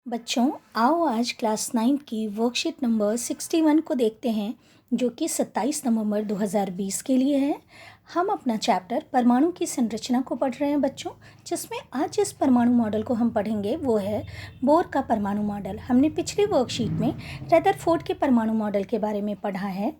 बच्चों, आओ आज क्लास 9 की वर्कशीट नंबर 61 को देखते हैं, जो कि 27 नवंबर 2020 के लिए है। हम अपना चैप्टर परमाणु की संरचना को पढ़ रहे हैं बच्चों, जिसमें आज जिस परमाणु मॉडल को हम पढ़ेंगे वो है बोर का परमाणु मॉडल। हमने पिछली वर्कशीट में रदरफोर्ड के परमाणु मॉडल के बारे में पढ़ा है,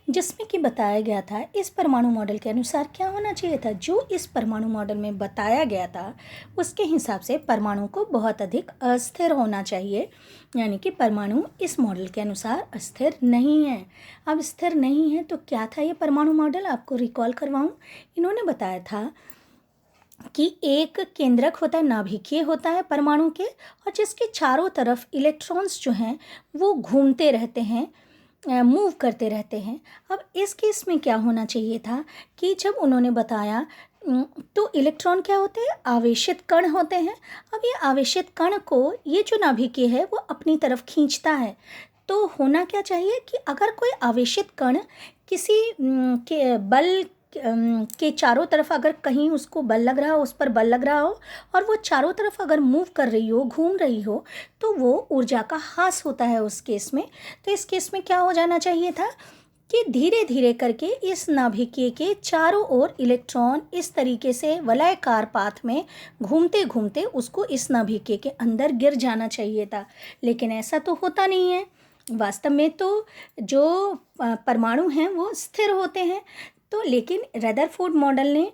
जिसमें कि बताया गया था इस परमाणु मॉडल के अनुसार क्या होना चाहिए था। जो इस परमाणु मॉडल में बताया गया था उसके हिसाब से परमाणु को बहुत अधिक अस्थिर होना चाहिए, यानी कि परमाणु इस मॉडल के अनुसार अस्थिर नहीं है। अब स्थिर नहीं है तो क्या था ये परमाणु मॉडल, आपको रिकॉल करवाऊं। इन्होंने बताया था कि एक केंद्रक होता है, नाभिकीय होता है परमाणु के, और जिसके चारों तरफ इलेक्ट्रॉन्स जो हैं वो घूमते रहते हैं, मूव करते रहते हैं। अब इस केस में क्या होना चाहिए था कि जब उन्होंने बताया तो इलेक्ट्रॉन क्या होते हैं, आवेशित कण होते हैं। अब ये आवेशित कण को ये जो नाभिकीय है वो अपनी तरफ खींचता है। तो होना क्या चाहिए कि अगर कोई आवेशित कण किसी के बल के चारों तरफ अगर कहीं उसको बल लग रहा हो, उस पर बल लग रहा हो, और वो चारों तरफ अगर मूव कर रही हो, घूम रही हो, तो वो ऊर्जा का ह्रास होता है उस केस में। तो इस केस में क्या हो जाना चाहिए था कि धीरे धीरे करके इस नाभिकीय के चारों ओर इलेक्ट्रॉन इस तरीके से वलयाकार पाथ में घूमते घूमते उसको इस नाभिकीय के अंदर गिर जाना चाहिए था। लेकिन ऐसा तो होता नहीं है। वास्तव में तो जो परमाणु हैं वो स्थिर होते हैं। तो लेकिन रदरफोर्ड मॉडल ने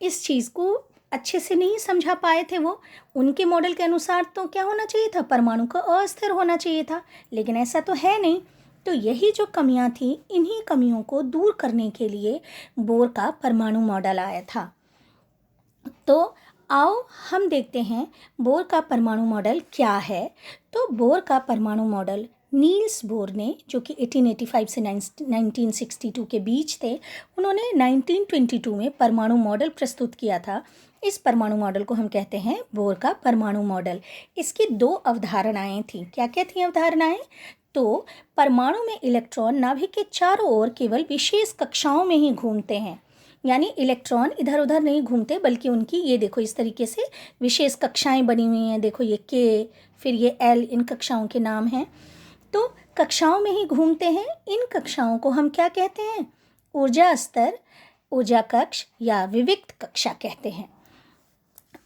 इस चीज़ को अच्छे से नहीं समझा पाए थे। वो उनके मॉडल के अनुसार तो क्या होना चाहिए था, परमाणु का अस्थिर होना चाहिए था, लेकिन ऐसा तो है नहीं। तो यही जो कमियां थी, इन्हीं कमियों को दूर करने के लिए बोर का परमाणु मॉडल आया था। तो आओ हम देखते हैं बोर का परमाणु मॉडल क्या है। तो बोर का परमाणु मॉडल नील्स बोर ने, जो कि 1885 से 1962 के बीच थे, उन्होंने 1922 में परमाणु मॉडल प्रस्तुत किया था। इस परमाणु मॉडल को हम कहते हैं बोर का परमाणु मॉडल। इसकी दो अवधारणाएं थी। क्या क्या थी अवधारणाएं? तो परमाणु में इलेक्ट्रॉन नाभिक के चारों ओर केवल विशेष कक्षाओं में ही घूमते हैं, यानी इलेक्ट्रॉन इधर उधर नहीं घूमते, बल्कि उनकी ये देखो इस तरीके से विशेष कक्षाएं बनी हुई हैं। देखो ये के, फिर ये एल, इन कक्षाओं के नाम हैं। तो कक्षाओं में ही घूमते हैं। इन कक्षाओं को हम क्या कहते हैं? ऊर्जा स्तर, ऊर्जा कक्ष या विविक्त कक्षा कहते हैं।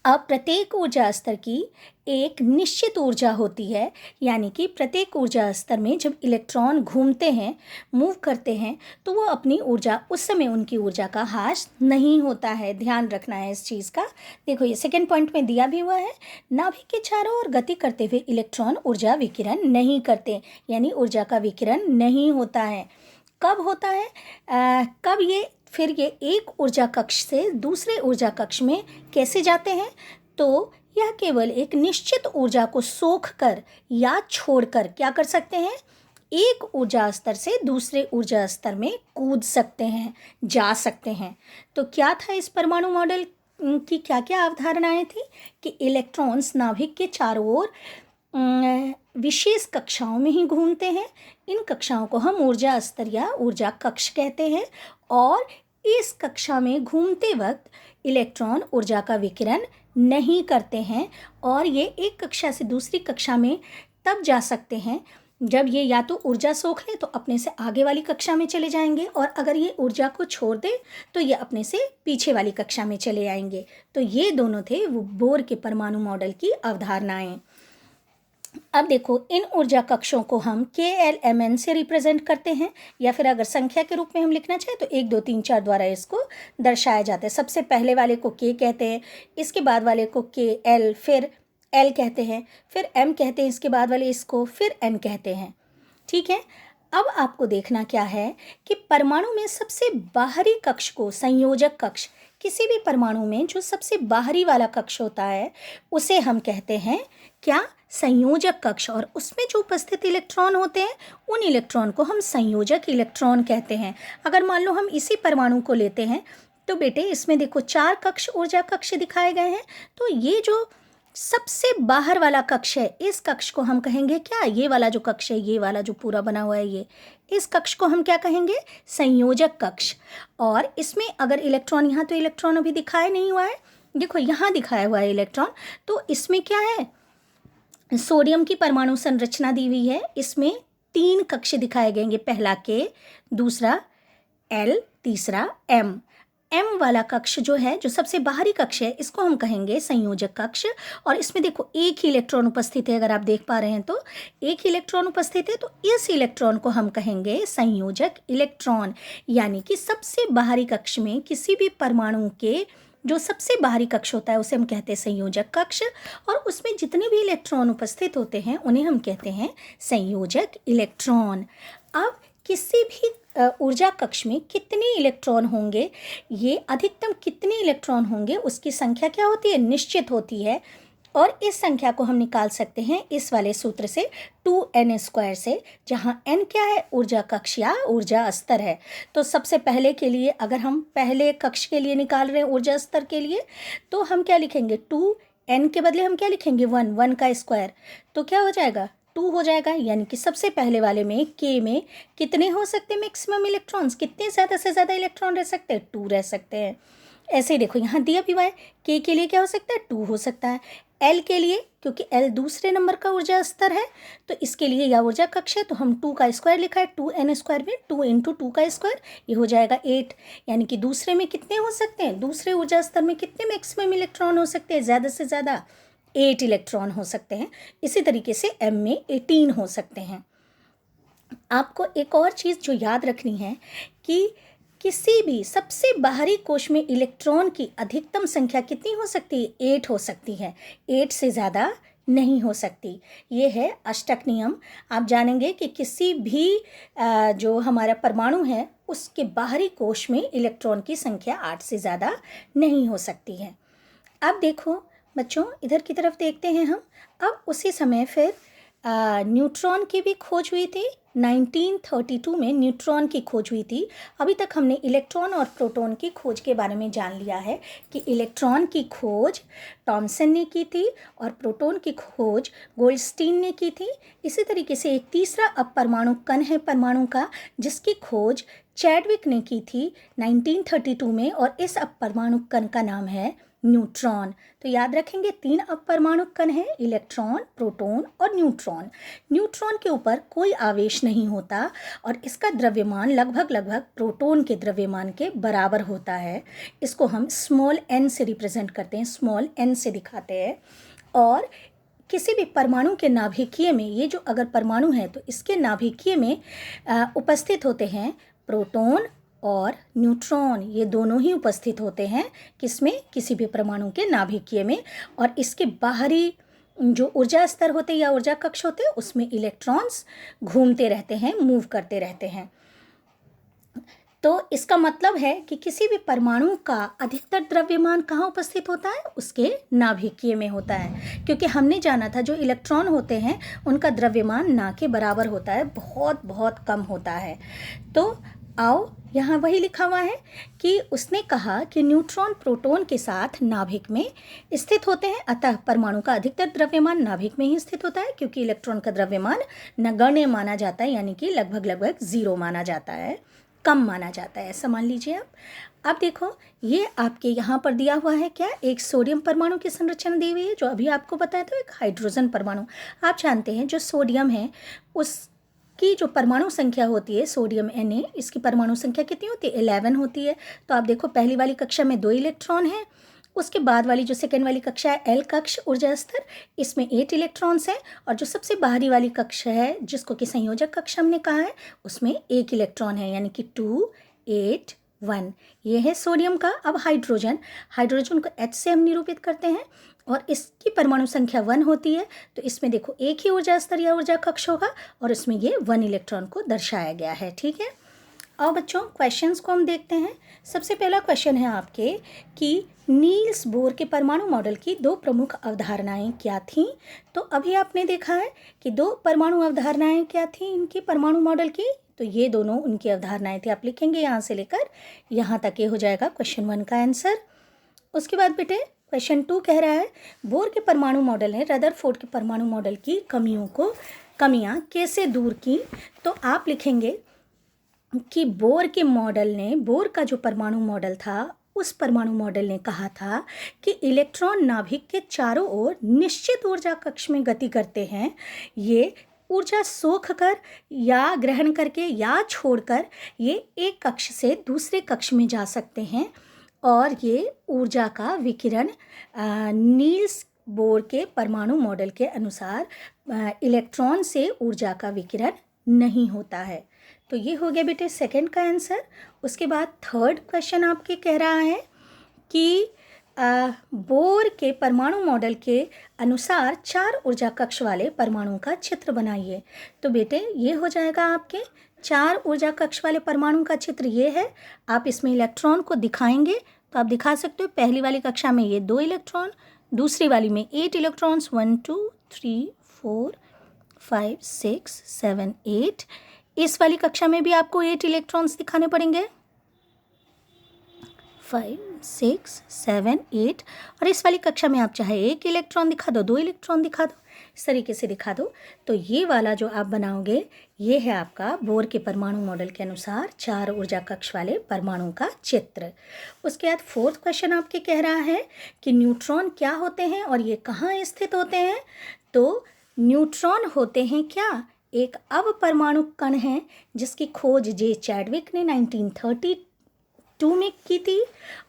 अब प्रत्येक ऊर्जा स्तर की एक निश्चित ऊर्जा होती है, यानी कि प्रत्येक ऊर्जा स्तर में जब इलेक्ट्रॉन घूमते हैं, मूव करते हैं, तो वो अपनी ऊर्जा, उस समय उनकी ऊर्जा का ह्रास नहीं होता है। ध्यान रखना है इस चीज़ का। देखो ये सेकेंड पॉइंट में दिया भी हुआ है, नाभिक के चारों ओर गति करते हुए इलेक्ट्रॉन ऊर्जा विकिरण नहीं करते, यानी ऊर्जा का विकिरण नहीं होता है। कब होता है? कब ये फिर ये एक ऊर्जा कक्ष से दूसरे ऊर्जा कक्ष में कैसे जाते हैं? तो यह केवल एक निश्चित ऊर्जा को सोख कर या छोड़कर क्या कर सकते हैं? एक ऊर्जा स्तर से दूसरे ऊर्जा स्तर में कूद सकते हैं, जा सकते हैं। तो क्या था इस परमाणु मॉडल की क्या क्या अवधारणाएं थी? कि इलेक्ट्रॉन्स नाभिक के चारों ओर विशेष कक्षाओं में ही घूमते हैं। इन कक्षाओं को हम ऊर्जा स्तर या ऊर्जा कक्ष कहते हैं, और इस कक्षा में घूमते वक्त इलेक्ट्रॉन ऊर्जा का विकिरण नहीं करते हैं, और ये एक कक्षा से दूसरी कक्षा में तब जा सकते हैं जब ये या तो ऊर्जा सोख ले तो अपने से आगे वाली कक्षा में चले जाएंगे, और अगर ये ऊर्जा को छोड़ दे तो ये अपने से पीछे वाली कक्षा में चले आएंगे। तो ये दोनों थे वो बोर के परमाणु मॉडल की अवधारणाएं। अब देखो इन ऊर्जा कक्षों को हम KLMN से रिप्रेजेंट करते हैं, या फिर अगर संख्या के रूप में हम लिखना चाहें तो 1 2 3 4 द्वारा इसको दर्शाया जाता है। सबसे पहले वाले को K कहते हैं, इसके बाद वाले को KL, फिर L कहते हैं, फिर M कहते हैं, इसके बाद वाले इसको फिर N कहते हैं। ठीक है। अब आपको देखना क्या है कि परमाणु में सबसे बाहरी कक्ष को संयोजक कक्ष, किसी भी परमाणु में जो सबसे बाहरी वाला कक्ष होता है उसे हम कहते हैं क्या? संयोजक कक्ष। और उसमें जो उपस्थित इलेक्ट्रॉन होते हैं उन इलेक्ट्रॉन को हम संयोजक इलेक्ट्रॉन कहते हैं। अगर मान लो हम इसी परमाणु को लेते हैं तो बेटे इसमें देखो 4 कक्ष, ऊर्जा कक्ष दिखाए गए हैं। तो ये जो सबसे बाहर वाला कक्ष है, इस कक्ष को हम कहेंगे क्या? ये वाला जो कक्ष है, ये वाला जो पूरा बना हुआ है, ये इस कक्ष को हम क्या कहेंगे? संयोजक कक्ष। और इसमें अगर इलेक्ट्रॉन, यहाँ तो इलेक्ट्रॉन अभी दिखाया नहीं हुआ है, देखो यहाँ दिखाया हुआ है इलेक्ट्रॉन, तो इसमें क्या है? सोडियम की परमाणु संरचना दी हुई है। इसमें 3 कक्ष दिखाए गए हैं, पहला K, दूसरा L, तीसरा M। M वाला कक्ष जो है, जो सबसे बाहरी कक्ष है, इसको हम कहेंगे संयोजक कक्ष। और इसमें देखो एक ही इलेक्ट्रॉन उपस्थित है, अगर आप देख पा रहे हैं तो एक ही इलेक्ट्रॉन उपस्थित है, तो इस इलेक्ट्रॉन को हम कहेंगे संयोजक इलेक्ट्रॉन। यानी कि सबसे बाहरी कक्ष में किसी भी परमाणु के जो सबसे बाहरी कक्ष होता है उसे हम कहते हैं संयोजक कक्ष, और उसमें जितने भी इलेक्ट्रॉन उपस्थित होते हैं उन्हें हम कहते हैं संयोजक इलेक्ट्रॉन। अब किसी भी ऊर्जा कक्ष में कितने इलेक्ट्रॉन होंगे, ये अधिकतम कितने इलेक्ट्रॉन होंगे उसकी संख्या क्या होती है, निश्चित होती है। और इस संख्या को हम निकाल सकते हैं इस वाले सूत्र से 2n² से, जहाँ n क्या है, ऊर्जा कक्ष या ऊर्जा स्तर है। तो सबसे पहले के लिए अगर हम पहले कक्ष के लिए निकाल रहे हैं ऊर्जा स्तर के लिए, तो हम क्या लिखेंगे, 2n के बदले हम क्या लिखेंगे, 1 का स्क्वायर, तो क्या हो जाएगा, 2 हो जाएगा। यानी कि सबसे पहले वाले में K में कितने हो सकते हैं मैक्सिमम इलेक्ट्रॉन्स, कितने ज़्यादा से ज़्यादा इलेक्ट्रॉन रह सकते हैं, 2 रह सकते हैं। ऐसे ही देखो यहाँ दिया भी हुआ है, K के लिए क्या हो सकता है, 2 हो सकता है। L के लिए, क्योंकि L दूसरे नंबर का ऊर्जा स्तर है, तो इसके लिए यह ऊर्जा कक्ष है, तो हम 2 का स्क्वायर लिखा है, 2n² में 2 × 2 का स्क्वायर, ये हो जाएगा 8। यानी कि दूसरे में कितने हो सकते हैं, दूसरे ऊर्जा स्तर में कितने मैक्सिमम इलेक्ट्रॉन हो सकते हैं, ज़्यादा से ज़्यादा 8 इलेक्ट्रॉन हो सकते हैं। इसी तरीके से M में 18 हो सकते हैं। आपको एक और चीज़ जो याद रखनी है कि किसी भी सबसे बाहरी कोश में इलेक्ट्रॉन की अधिकतम संख्या कितनी हो सकती है, 8 हो सकती है, 8 से ज़्यादा नहीं हो सकती। ये है अष्टक नियम। आप जानेंगे कि किसी भी जो हमारा परमाणु है उसके बाहरी कोश में इलेक्ट्रॉन की संख्या 8 से ज़्यादा नहीं हो सकती है। अब देखो बच्चों, इधर की तरफ देखते हैं हम। अब उसी समय फिर न्यूट्रॉन की भी खोज हुई थी, 1932 में न्यूट्रॉन की खोज हुई थी। अभी तक हमने इलेक्ट्रॉन और प्रोटॉन की खोज के बारे में जान लिया है कि इलेक्ट्रॉन की खोज थॉमसन ने की थी और प्रोटॉन की खोज गोल्डस्टीन ने की थी। इसी तरीके से एक तीसरा अपरमाणु कण है परमाणु का, जिसकी खोज चैडविक ने की थी 1932 में, और इस अपरमाणु कण का नाम है न्यूट्रॉन। तो याद रखेंगे 3 अपरमाणु कण हैं, इलेक्ट्रॉन, प्रोटॉन और न्यूट्रॉन। न्यूट्रॉन के ऊपर कोई आवेश नहीं होता और इसका द्रव्यमान लगभग प्रोटॉन के द्रव्यमान के बराबर होता है। इसको हम स्मॉल n से रिप्रेजेंट करते हैं, स्मॉल n से दिखाते हैं। और किसी भी परमाणु के नाभिकीय में, ये जो अगर परमाणु है तो इसके नाभिकीय में उपस्थित होते हैं प्रोटॉन और न्यूट्रॉन, ये दोनों ही उपस्थित होते हैं किसमें, किसी भी परमाणु के नाभिकीय में। और इसके बाहरी जो ऊर्जा स्तर होते हैं या ऊर्जा कक्ष होते हैं उसमें इलेक्ट्रॉन्स घूमते रहते हैं, मूव करते रहते हैं। तो इसका मतलब है कि किसी भी परमाणु का अधिकतर द्रव्यमान कहाँ उपस्थित होता है, उसके नाभिकीय में होता है। क्योंकि हमने जाना था जो इलेक्ट्रॉन होते हैं उनका द्रव्यमान ना के बराबर होता है, बहुत कम होता है। तो आओ, यहाँ वही लिखा हुआ है कि उसने कहा कि न्यूट्रॉन प्रोटॉन के साथ नाभिक में स्थित होते हैं, अतः परमाणु का अधिकतर द्रव्यमान नाभिक में ही स्थित होता है, क्योंकि इलेक्ट्रॉन का द्रव्यमान नगण्य माना जाता है, यानी कि लगभग 0 माना जाता है, कम माना जाता है, ऐसा मान लीजिए आप। अब देखो, ये आपके यहाँ पर दिया हुआ है क्या, एक सोडियम परमाणु की संरचना दी हुई है, जो अभी आपको बताया था, एक हाइड्रोजन परमाणु। आप जानते हैं जो सोडियम है उसकी जो परमाणु संख्या होती है, सोडियम Na, इसकी परमाणु संख्या कितनी होती है, 11 होती है। तो आप देखो पहली वाली कक्षा में 2 इलेक्ट्रॉन हैं, उसके बाद वाली जो सेकेंड वाली कक्षा है L कक्ष ऊर्जा स्तर, इसमें 8 इलेक्ट्रॉन्स हैं। और जो सबसे बाहरी वाली कक्ष है जिसको कि संयोजक कक्ष हमने कहा है, उसमें 1 इलेक्ट्रॉन है, यानी कि 2, 8, 1। ये है सोडियम का। अब हाइड्रोजन को H से हम निरूपित करते हैं और इसकी परमाणु संख्या 1 होती है। तो इसमें देखो एक ही ऊर्जा स्तर या ऊर्जा कक्ष होगा और इसमें ये 1 इलेक्ट्रॉन को दर्शाया गया है, ठीक है। और बच्चों क्वेश्चंस को हम देखते हैं। सबसे पहला क्वेश्चन है आपके कि नील्स बोर के परमाणु मॉडल की 2 प्रमुख अवधारणाएं क्या थीं। तो अभी आपने देखा है कि 2 परमाणु अवधारणाएं क्या थीं इनकी परमाणु मॉडल की, तो ये दोनों उनकी अवधारणाएं थी। आप लिखेंगे यहाँ से लेकर यहाँ तक, ये हो जाएगा क्वेश्चन 1 का आंसर। उसके बाद बेटे क्वेश्चन 2 कह रहा है बोर के परमाणु मॉडल ने रदरफोर्ड के परमाणु मॉडल की कमियां कैसे दूर की। तो आप लिखेंगे कि बोर के मॉडल ने, बोर का जो परमाणु मॉडल था उस परमाणु मॉडल ने कहा था कि इलेक्ट्रॉन नाभिक के चारों ओर निश्चित ऊर्जा कक्ष में गति करते हैं। ये ऊर्जा सोख कर या ग्रहण करके या छोड़कर ये एक कक्ष से दूसरे कक्ष में जा सकते हैं और ये ऊर्जा का विकिरण नील्स बोर के परमाणु मॉडल के अनुसार इलेक्ट्रॉन से ऊर्जा का विकिरण नहीं होता है। तो ये हो गया बेटे सेकंड का आंसर। उसके बाद थर्ड क्वेश्चन आपके कह रहा है कि बोर के परमाणु मॉडल के अनुसार 4 ऊर्जा कक्ष वाले परमाणु का चित्र बनाइए। तो बेटे ये हो जाएगा आपके 4 ऊर्जा कक्ष वाले परमाणु का चित्र ये है। आप इसमें इलेक्ट्रॉन को दिखाएंगे तो आप दिखा सकते हो। पहली वाली कक्षा में ये 2 इलेक्ट्रॉन, दूसरी वाली में 8 इलेक्ट्रॉन्स, 1 2 3 4 5 6 7 8। इस वाली कक्षा में भी आपको 8 इलेक्ट्रॉन्स दिखाने पड़ेंगे, 5 6 7 8। और इस वाली कक्षा में आप चाहे 1 इलेक्ट्रॉन दिखा दो, 2 इलेक्ट्रॉन दिखा दो, इस तरीके से दिखा दो। तो ये वाला जो आप बनाओगे ये है आपका बोर के परमाणु मॉडल के अनुसार 4 ऊर्जा कक्ष वाले परमाणु का चित्र। उसके बाद फोर्थ क्वेश्चन आपके कह रहा है कि न्यूट्रॉन क्या होते हैं और ये कहाँ स्थित होते हैं। तो न्यूट्रॉन होते हैं क्या, एक अवपरमाणु कण है जिसकी खोज जे चैडविक ने 1932 में की थी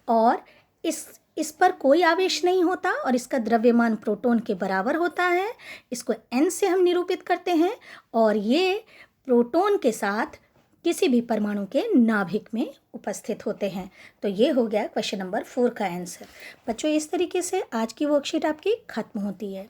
और इस पर कोई आवेश नहीं होता और इसका द्रव्यमान प्रोटॉन के बराबर होता है। इसको n से हम निरूपित करते हैं और ये प्रोटॉन के साथ किसी भी परमाणु के नाभिक में उपस्थित होते हैं। तो ये हो गया क्वेश्चन नंबर 4 का आंसर। बच्चों इस तरीके से आज की वर्कशीट आपकी खत्म होती है।